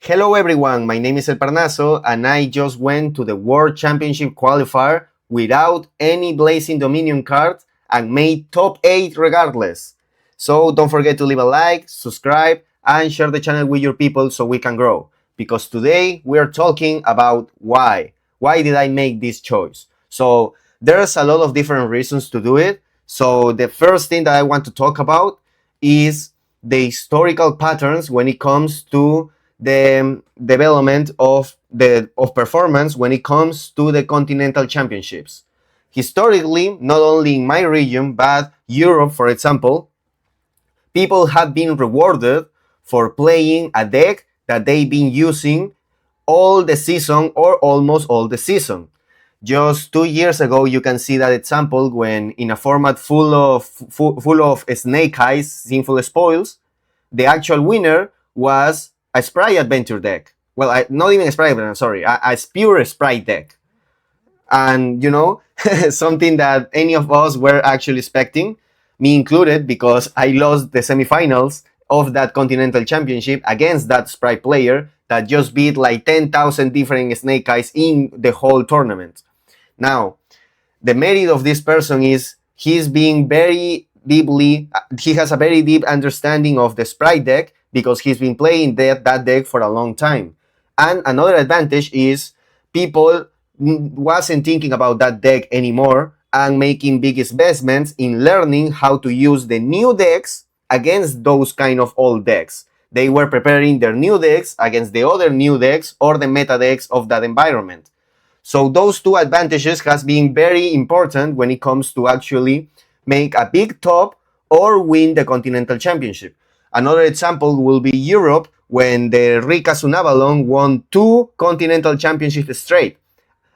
Hello everyone, my name is El Parnaso and I just went to the World Championship qualifier without any Blazing Dominion card and made top 8 regardless. So don't forget to leave a like, subscribe and share the channel with your people so we can grow. Because today we are talking about why. Why did I make this choice? So there's a lot of different reasons to do it. So the first thing that I want to talk about is the historical patterns when it comes to the development of performance when it comes to the continental championships. Historically, not only in my region but Europe, for example, people have been rewarded for playing a deck that they've been using all the season or almost all the season. Just 2 years ago, you can see that example when in a format full of snake eyes, sinful spoils, the actual winner was a Sprite Adventure deck. Well, not even a Sprite Adventure, sorry, a pure Sprite deck. And, something that any of us were actually expecting, me included, because I lost the semifinals of that Continental Championship against that Sprite player that just beat like 10,000 different Snake Eyes in the whole tournament. Now, the merit of this person is he has a very deep understanding of the Sprite deck because he's been playing that deck for a long time. And another advantage is people wasn't thinking about that deck anymore and making big investments in learning how to use the new decks against those kind of old decks. They were preparing their new decks against the other new decks or the meta decks of that environment. So those two advantages has been very important when it comes to actually make a big top or win the Continental Championship. Another example will be Europe when the Rika Sunavalon won 2 Continental Championships straight.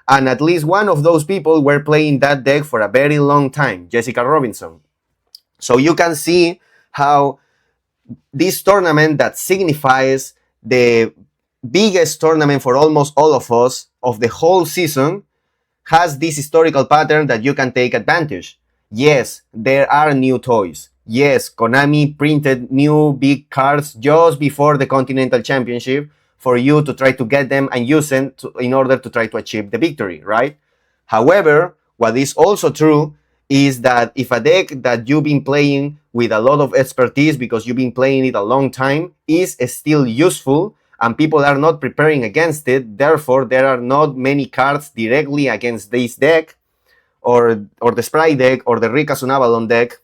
And at least one of those people were playing that deck for a very long time, Jessica Robinson. So you can see how this tournament that signifies the biggest tournament for almost all of us of the whole season has this historical pattern that you can take advantage. Yes, there are new toys. Yes, Konami printed new big cards just before the Continental Championship for you to try to get them and use them in order to try to achieve the victory, right? However, what is also true is that if a deck that you've been playing with a lot of expertise because you've been playing it a long time is still useful and people are not preparing against it, therefore there are not many cards directly against this deck or the Sprite deck or the Rika Sunavalon deck,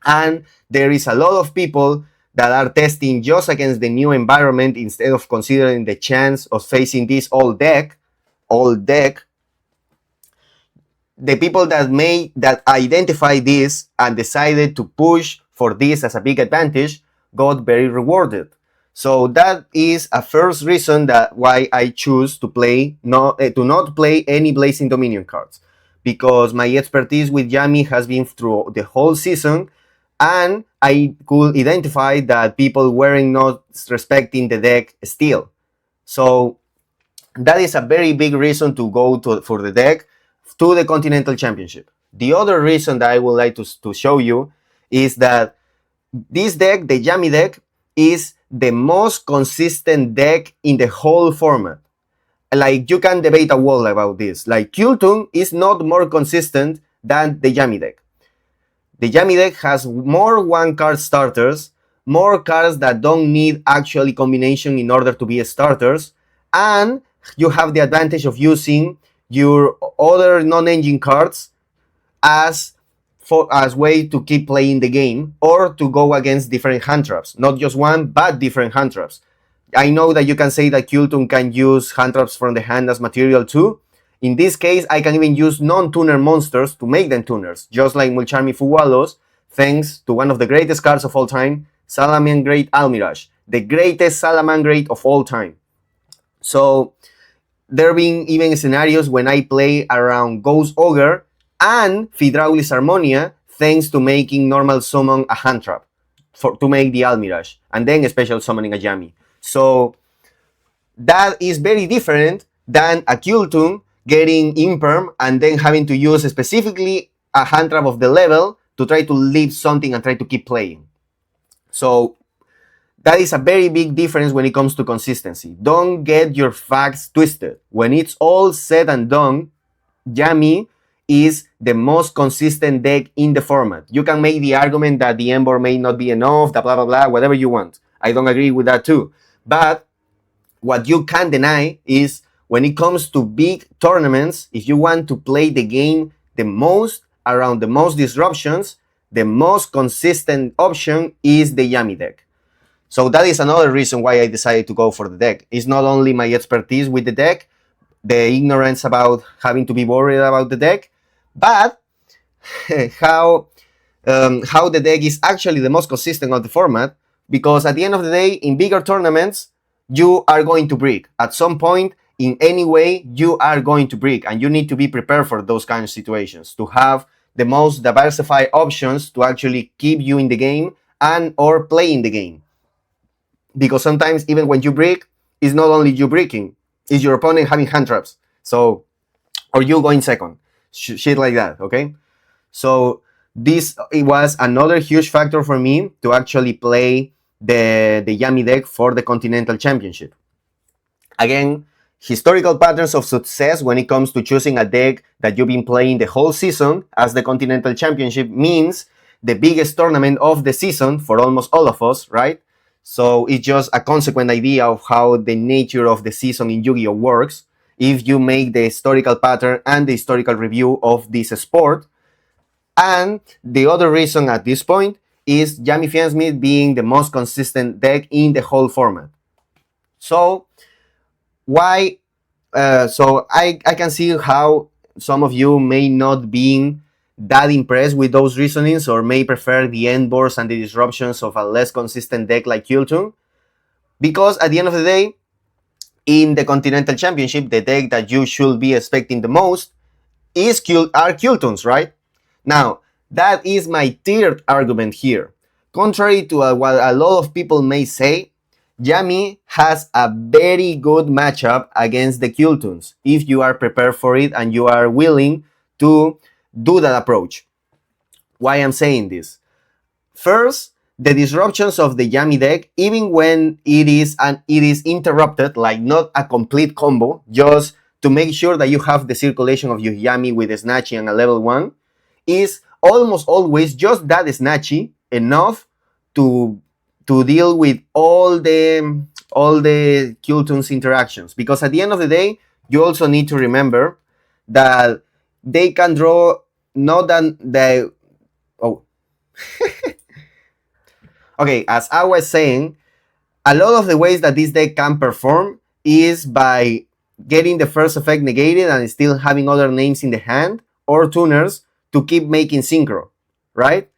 and there is a lot of people that are testing just against the new environment instead of considering the chance of facing this old deck. The people that identify this and decided to push for this as a big advantage got very rewarded. So that is a first reason that why I choose to not play any Blazing Dominion cards, because my expertise with Yami has been through the whole season, and I could identify that people weren't not respecting the deck still. So that is a very big reason to go for the deck to the Continental Championship. The other reason that I would like to show you is that this deck, the Yami deck, is the most consistent deck in the whole format. Like, you can debate a wall about this. Like, Kultun is not more consistent than the Yami deck. The Yami deck has more one-card starters, more cards that don't need actually combination in order to be starters, and you have the advantage of using your other non-engine cards as way to keep playing the game or to go against different hand traps. Not just one, but different hand traps. I know that you can say that Kultun can use hand traps from the hand as material too. In this case, I can even use non-tuner monsters to make them tuners, just like Mulcharmy Fuwalos, thanks to one of the greatest cards of all time, Salamangreat Almirage, the greatest Salamangreat of all time. So there have been even scenarios when I play around Ghost Ogre and Hydraulis Harmonia, thanks to making normal summon a hand trap to make the Almirage, and then special summoning a Yami. So that is very different than a Kultun getting imperm and then having to use specifically a hand trap of the level to try to leave something and try to keep playing. So That is a very big difference when it comes to consistency. Don't get your facts twisted. When it's all said and done, Yami is the most consistent deck in the format. You can make the argument that the Ember may not be enough, blah, blah, blah, whatever you want. I don't agree with that too. But what you can't deny is when it comes to big tournaments, if you want to play the game the most, around the most disruptions, the most consistent option is the Yami deck. So that is another reason why I decided to go for the deck. It's not only my expertise with the deck, the ignorance about having to be worried about the deck, but how the deck is actually the most consistent of the format, because at the end of the day, in bigger tournaments, you are going to break. At some point, in any way, you are going to break, and you need to be prepared for those kind of situations, to have the most diversified options to actually keep you in the game and or play in the game. Because sometimes even when you break, it's not only you breaking, it's your opponent having hand traps. So, or you going second. Shit like that, okay? So it was another huge factor for me to actually play the Yami deck for the Continental Championship. Again, historical patterns of success when it comes to choosing a deck that you've been playing the whole season, as the Continental Championship means the biggest tournament of the season for almost all of us, right? So it's just a consequent idea of how the nature of the season in Yu-Gi-Oh! Works if you make the historical pattern and the historical review of this sport. And the other reason at this point is Yami Fiensmith being the most consistent deck in the whole format. So why? So I can see how some of you may not be that impressed with those reasonings, or may prefer the end boards and the disruptions of a less consistent deck like Kultun. Because at the end of the day, in the Continental Championship, the deck that you should be expecting the most are Kultuns, right? Now, that is my third argument here. Contrary to what a lot of people may say, Yami has a very good matchup against the Kultuns if you are prepared for it and you are willing to do that approach. Why I'm saying this? First, the disruptions of the Yami deck, even when it is interrupted, like not a complete combo, just to make sure that you have the circulation of your Yami with a Snatchy and a level 1, is almost always just that Snatchy enough to deal with all the Kultun's interactions. Because at the end of the day, you also need to remember that they can draw not than the okay, as I was saying, a lot of the ways that this deck can perform is by getting the first effect negated and still having other names in the hand or tuners to keep making synchro, right?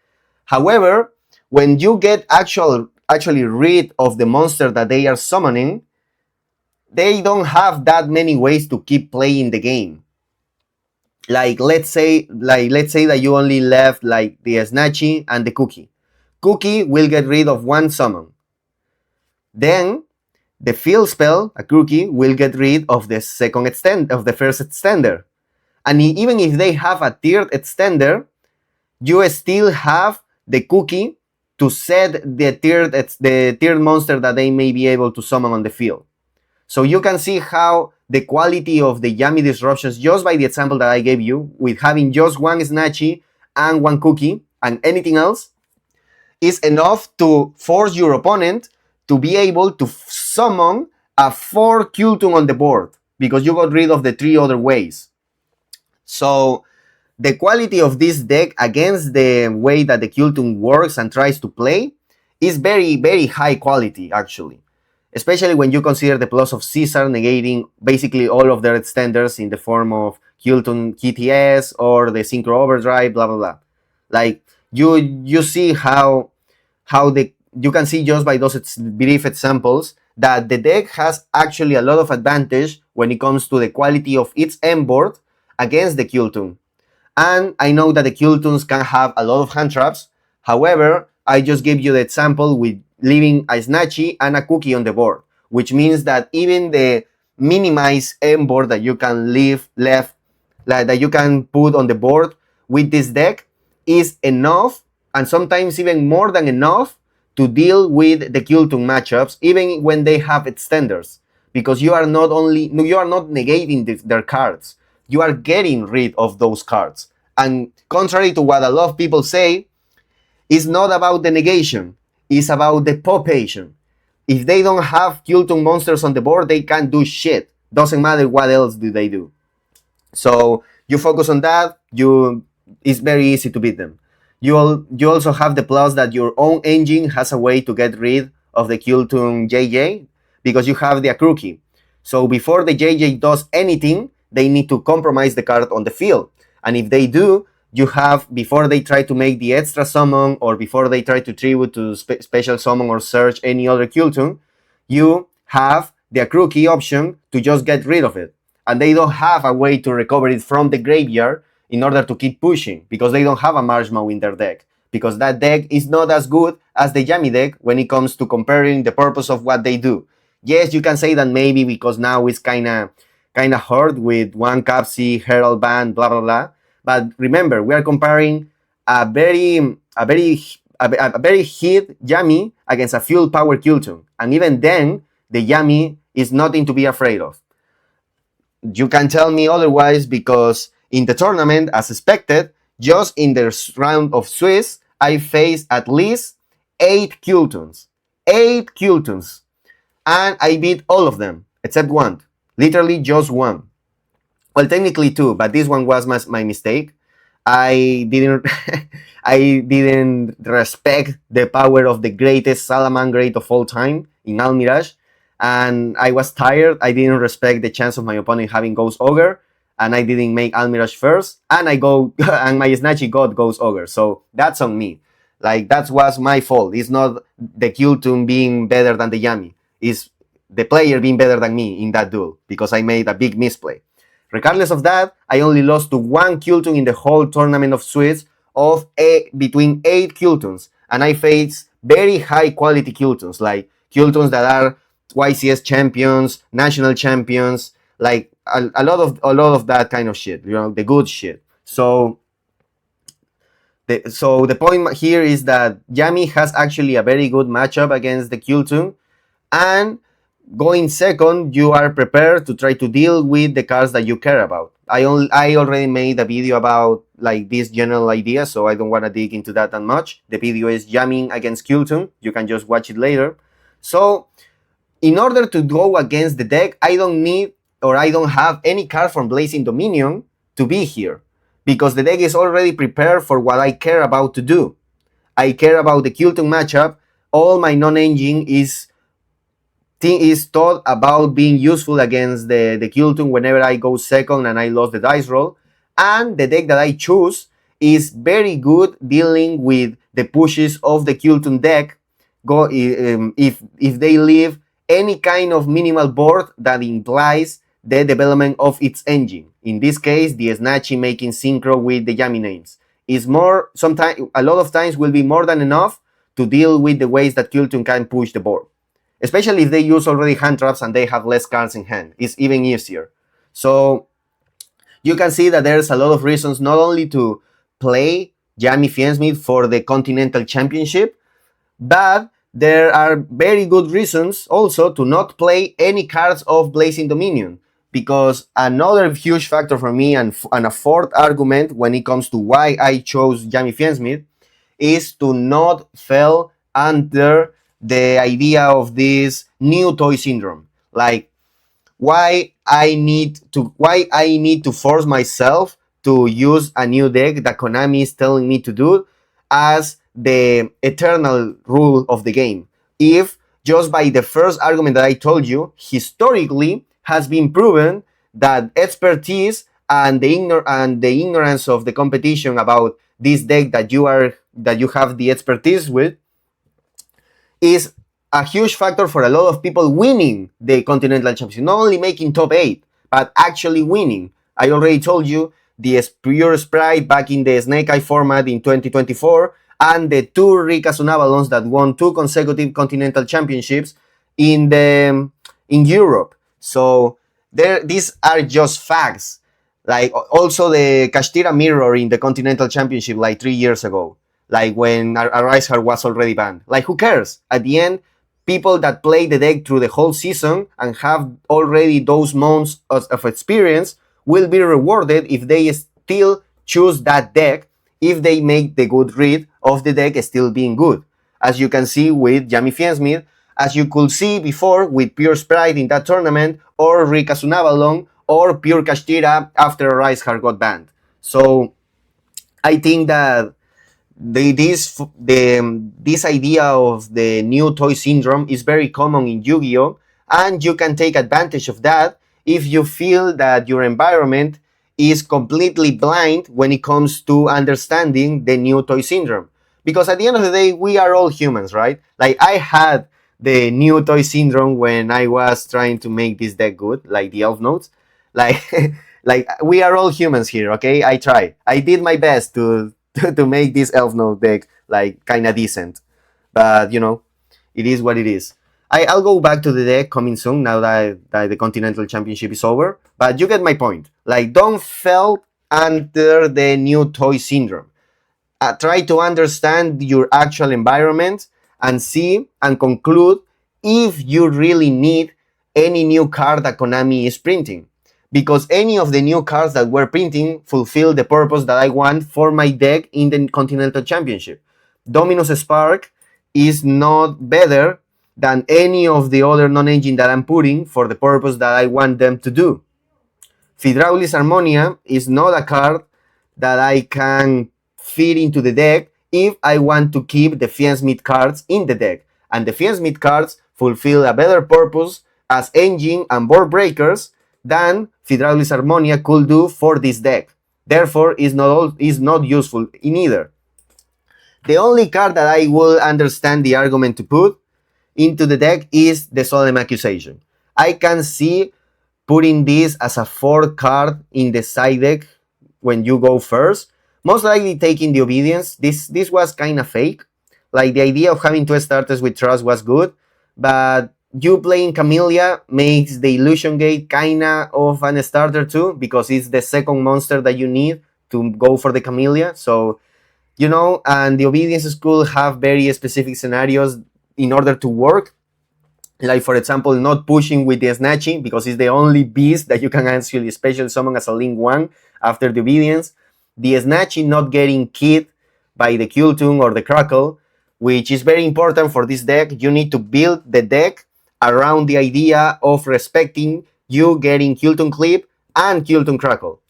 However, when you get actually rid of the monster that they are summoning, they don't have that many ways to keep playing the game. Like let's say that you only left like the Snatchy and the Cookie. Cookie will get rid of one summon. Then the field spell, a Cookie, will get rid of the first extender. And even if they have a third extender, you still have the Cookie to set the third monster that they may be able to summon on the field. So you can see how the quality of the Yami disruptions, just by the example that I gave you, with having just one Snatchy and one Cookie and anything else, is enough to force your opponent to be able to summon a 4 Kultun on the board, because you got rid of the 3 other ways. So the quality of this deck against the way that the Kultun works and tries to play is very, very high quality, actually. Especially when you consider the plus of Caesar negating basically all of their extenders in the form of Kultun KTS or the Synchro Overdrive, blah, blah, blah. Like, you see how you can see just by those brief examples that the deck has actually a lot of advantage when it comes to the quality of its end board against the Kultun. And I know that the Kultuns can have a lot of hand traps. However, I just gave you the example with leaving a Snatchy and a Cookie on the board, which means that even the minimized end board that you can that you can put on the board with this deck is enough, and sometimes even more than enough, to deal with the Kiltung matchups, even when they have extenders, because you are not negating their cards, you are getting rid of those cards. And contrary to what a lot of people say, it's not about the negation, it's about the popation. If they don't have Kiltung monsters on the board, they can't do shit. Doesn't matter what else do they do. So you focus on that, it's very easy to beat them. You also have the plus that your own engine has a way to get rid of the Kiltung JJ, because you have the accrue key. So before the JJ does anything, they need to compromise the card on the field. And if they do, you have, before they try to make the extra summon, or before they try to tribute to special summon or search any other Kiltung, you have the accrue key option to just get rid of it. And they don't have a way to recover it from the graveyard in order to keep pushing, because they don't have a Marshmallow in their deck, because that deck is not as good as the Yami deck when it comes to comparing the purpose of what they do. Yes, you can say that maybe because now it's kind of hard with one Capsi, Herald Band, blah blah blah. But remember, we are comparing a very hit Yami against a full power Kiltung, and even then, the Yami is nothing to be afraid of. You can tell me otherwise, because in the tournament, as expected, just in the round of Swiss, I faced at least 8 Kiltungs. 8 Kiltungs. And I beat all of them, except one. Literally just one. Well, technically 2, but this one was my mistake. I didn't I didn't respect the power of the greatest Salamangreat of all time in Almirage. And I was tired. I didn't respect the chance of my opponent having Ghost Ogre, and I didn't make Almirage first, and and my Snatchy got Ghost Ogre. So that's on me. Like, that was my fault. It's not the Kiltung being better than the Yami. It's the player being better than me in that duel, because I made a big misplay. Regardless of that, I only lost to 1 Kiltung in the whole tournament of Swiss of between 8 Kiltungs, and I faced very high quality Kiltungs, like Kiltungs that are YCS champions, national champions, like a lot of that kind of shit, the good shit. So the point here is that Yami has actually a very good matchup against the Kiltung, and going second, you are prepared to try to deal with the cards that you care about. I already made a video about like this general idea, so I don't want to dig into that much. The video is Yamming against Kiltung. You can just watch it later. So in order to go against the deck, I don't need, or I don't have any card from Blazing Dominion to be here, because the deck is already prepared for what I care about to do. I care about the Kiltung matchup. All my non-engine is thought about being useful against the Kiltung whenever I go second and I lost the dice roll. And the deck that I choose is very good dealing with the pushes of the Kiltung deck. If they leave any kind of minimal board that implies the development of its engine. In this case, the Snatchy making synchro with the Yami names is more, sometimes, a lot of times will be more than enough to deal with the ways that Kiltung can push the board. Especially if they use already hand traps and they have less cards in hand. It's even easier. So you can see that there's a lot of reasons not only to play Yami Fiensmith for the Continental Championship, but there are very good reasons also to not play any cards of Blazing Dominion, because another huge factor for me, and a fourth argument when it comes to why I chose Yami Fiensmith, is to not fall under the idea of this new toy syndrome. Like, why I need to force myself to use a new deck that Konami is telling me to do as the eternal rule of the game, if just by the first argument that I told you, historically has been proven that expertise and the ignorance of the competition about this deck that you have the expertise with is a huge factor for a lot of people winning the Continental Championship. Not only making top 8, but actually winning. I already told you the Pure Sprite back in the Snake Eye format in 2024, and the 2 Rika Sunavalons that won 2 consecutive Continental Championships in Europe. So these are just facts. Like also the Kashtira Mirror in the Continental Championship like 3 years ago. like when a Rise Heart was already banned. Like, who cares? At the end, people that play the deck through the whole season and have already those months of experience will be rewarded if they still choose that deck, if they make the good read of the deck still being good. As you can see with Jamie Fiensmith, as you could see before with Pure Sprite in that tournament, or Rika Sunavalon, or Pure Kashtira after Rise Heart got banned. So I think that this idea of the new toy syndrome is very common in Yu-Gi-Oh! And you can take advantage of that if you feel that your environment is completely blind when it comes to understanding the new toy syndrome. Because at the end of the day, we are all humans, right? Like, I had the new toy syndrome when I was trying to make this deck good, like the elf notes. Like, like we are all humans here, okay? I tried. I did my best to make this elf note deck like kind of decent, but it is what it is. I'll go back to the deck coming soon now that the Continental Championship is over. But you get my point. Like, don't fall under the new toy syndrome. Try to understand your actual environment and see and conclude if you really need any new card that Konami is printing. Because any of the new cards that we're printing fulfill the purpose that I want for my deck in the Continental Championship. Dominus Spark is not better than any of the other non-engine that I'm putting for the purpose that I want them to do. Hydraulis Harmonia is not a card that I can fit into the deck if I want to keep the Fiensmith cards in the deck. And the Fiensmith cards fulfill a better purpose as engine and board breakers than Hydraulis Harmonia could do for this deck. Therefore, is not useful in either. The only card that I will understand the argument to put into the deck is the Solemn Accusation. I can see putting this as a 4th card in the side deck when you go first. Most likely taking the Obedience. This was kind of fake. Like, the idea of having 2 starters with Trust was good, but you playing Camellia makes the Illusion Gate kinda of an starter too, because it's the second monster that you need to go for the Camellia. So, and the Obedience School have very specific scenarios in order to work. Like, for example, not pushing with the Snatching, because it's the only beast that you can actually special summon as a Link 1 after the Obedience. The Snatching not getting killed by the Kultun or the Crackle, which is very important for this deck. You need to build the deck around the idea of respecting you getting Kultun Clip and Kultun Crackle.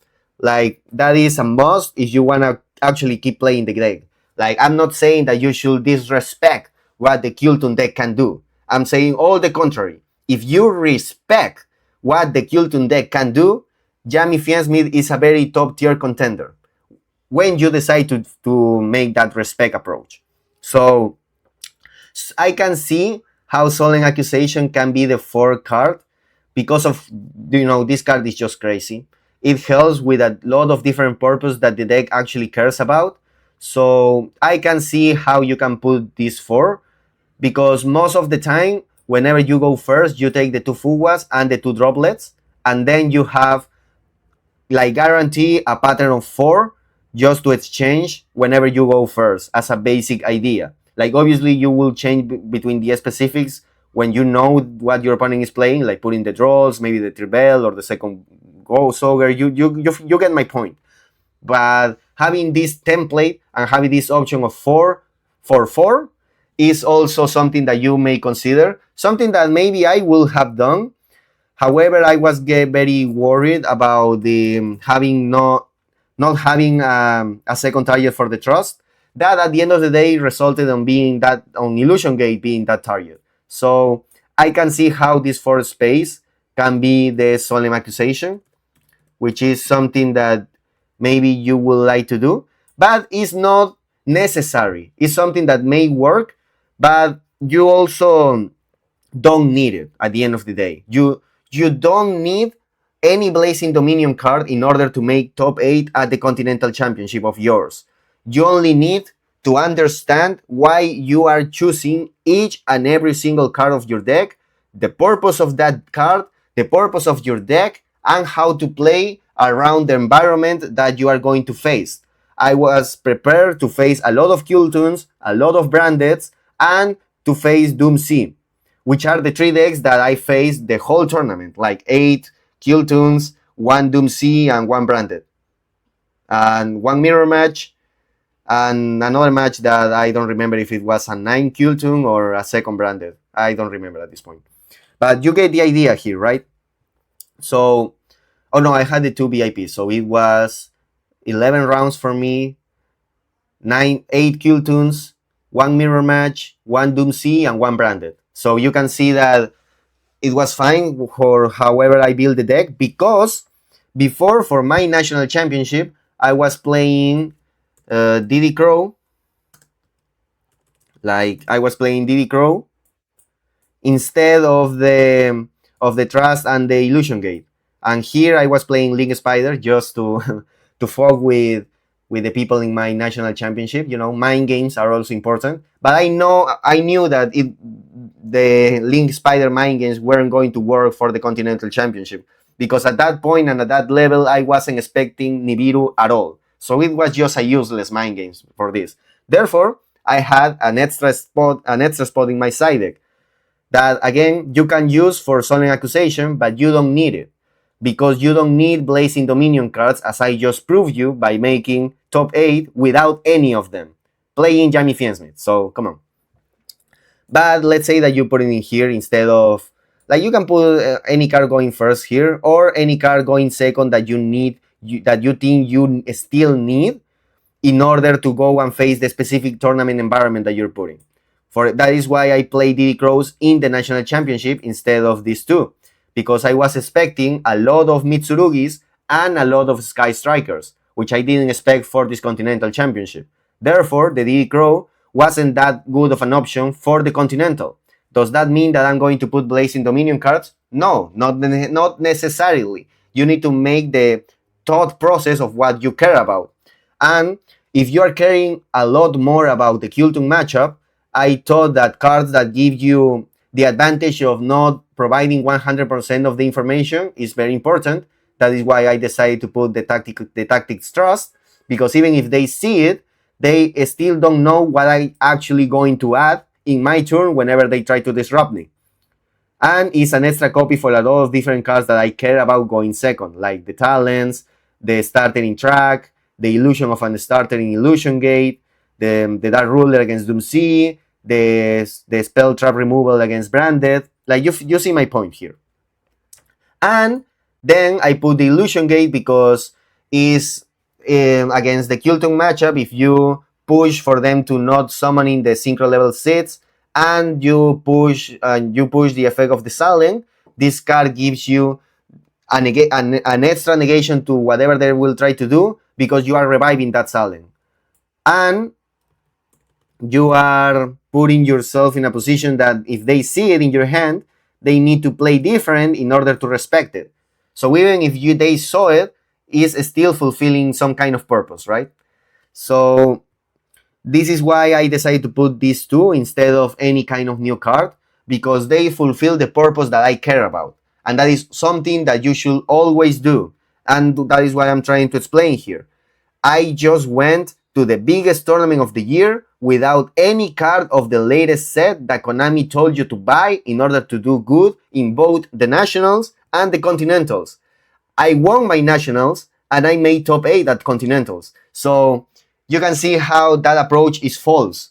Like, that is a must if you want to actually keep playing the deck. Like, I'm not saying that you should disrespect what the Kultun deck can do. I'm saying all the contrary. If you respect what the Kultun deck can do, Jamie Fiensmith is a very top tier contender when you decide to make that respect approach. So I can see how Solemn Accusation can be the 4th card because of, this card is just crazy. It helps with a lot of different purposes that the deck actually cares about. So I can see how you can put this 4, because most of the time, whenever you go first, you take the 2 Fugas and the 2 Droplets, and then you have, like, guarantee a pattern of 4 just to exchange whenever you go first, as a basic idea. Like, obviously, you will change between the specifics when you know what your opponent is playing, like putting the draws, maybe the Tribel or the second Ghost Ogre. You get my point. But having this template and having this option of 4 for 4 is also something that you may consider. Something that maybe I will have done. However, I was very worried about the having not having a second target for the Trust. That at the end of the day resulted on Illusion Gate being that target. So I can see how this 4th space can be the Solemn Accusation, which is something that maybe you would like to do, but it's not necessary. It's something that may work, but you also don't need it at the end of the day. You don't need any Blazing Dominion card in order to make top 8 at the Continental Championship of yours. You only need to understand why you are choosing each and every single card of your deck, the purpose of that card, the purpose of your deck, and how to play around the environment that you are going to face. I was prepared to face a lot of Kultuns, a lot of Brandeds, and to face Doom C, which are the 3 decks that I faced the whole tournament, like 8 Kultuns, 1 Doom C, and 1 Branded. And 1 mirror match, and another match that I don't remember if it was a 9 Kultun or a second Branded. I don't remember at this point. But you get the idea here, right? So, oh no, I had the 2 VIPs, so it was 11 rounds for me, 8 Kultuns, 1 mirror match, 1 Doom C, and 1 Branded. So you can see that it was fine for however I build the deck, because before, for my national championship, I was playing Diddy Crow. Like, I was playing Diddy Crow instead of the Trust and the Illusion Gate. And here I was playing Link Spider just to to fuck with the people in my national championship. You know, mind games are also important. But I knew that the Link Spider mind games weren't going to work for the Continental Championship, because at that point and at that level I wasn't expecting Nibiru at all. So it was just a useless mind games for this. Therefore, I had an extra spot in my side deck that, again, you can use for Solemn Accusation, but you don't need it, because you don't need Blazing Dominion cards, as I just proved you by making top 8 without any of them, playing Jamie Fiensmith. So come on. But let's say that you put it in here instead of, like, you can put any card going first here, or any card going second that you need, that you think you still need in order to go and face the specific tournament environment that you're putting. That is why I play Diddy Crows in the national championship instead of these 2, because I was expecting a lot of Mitsurugis and a lot of Sky Strikers, which I didn't expect for this Continental Championship. Therefore, the Diddy Crow wasn't that good of an option for the Continental. Does that mean that I'm going to put Blazing Dominion cards? No, not necessarily. You need to make the thought process of what you care about. And if you are caring a lot more about the Kultun matchup, I thought that cards that give you the advantage of not providing 100% of the information is very important. That is why I decided to put the Tactics Trust, because even if they see it, they still don't know what I'm actually going to add in my turn whenever they try to disrupt me. And it's an extra copy for a lot of different cards that I care about going second, like the Talents, the Starter in Track, the Illusion of an Starter in Illusion Gate, the Dark Ruler against Doom C, the Spell Trap Removal against Branded. Like, you see my point here. And then I put the Illusion Gate because it's against the Kultun matchup. If you push for them to not summon in the Synchro level 6, and you push the effect of the Silent, this card gives you an extra negation to whatever they will try to do, because you are reviving that Silent. And you are putting yourself in a position that if they see it in your hand, they need to play different in order to respect it. So even if they saw it, it's still fulfilling some kind of purpose, right? So this is why I decided to put these 2 instead of any kind of new card, because they fulfill the purpose that I care about. And that is something that you should always do. And that is what I'm trying to explain here. I just went to the biggest tournament of the year without any card of the latest set that Konami told you to buy in order to do good in both the Nationals and the Continentals. I won my Nationals and I made top 8 at Continentals. So you can see how that approach is false.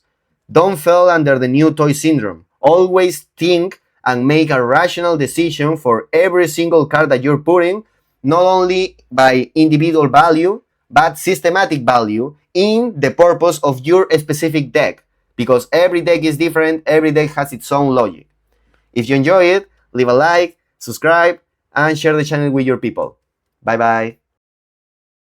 Don't fall under the new toy syndrome. Always think and make a rational decision for every single card that you're putting, not only by individual value, but systematic value in the purpose of your specific deck, because every deck is different, every deck has its own logic. If you enjoy it, leave a like, subscribe, and share the channel with your people. Bye bye.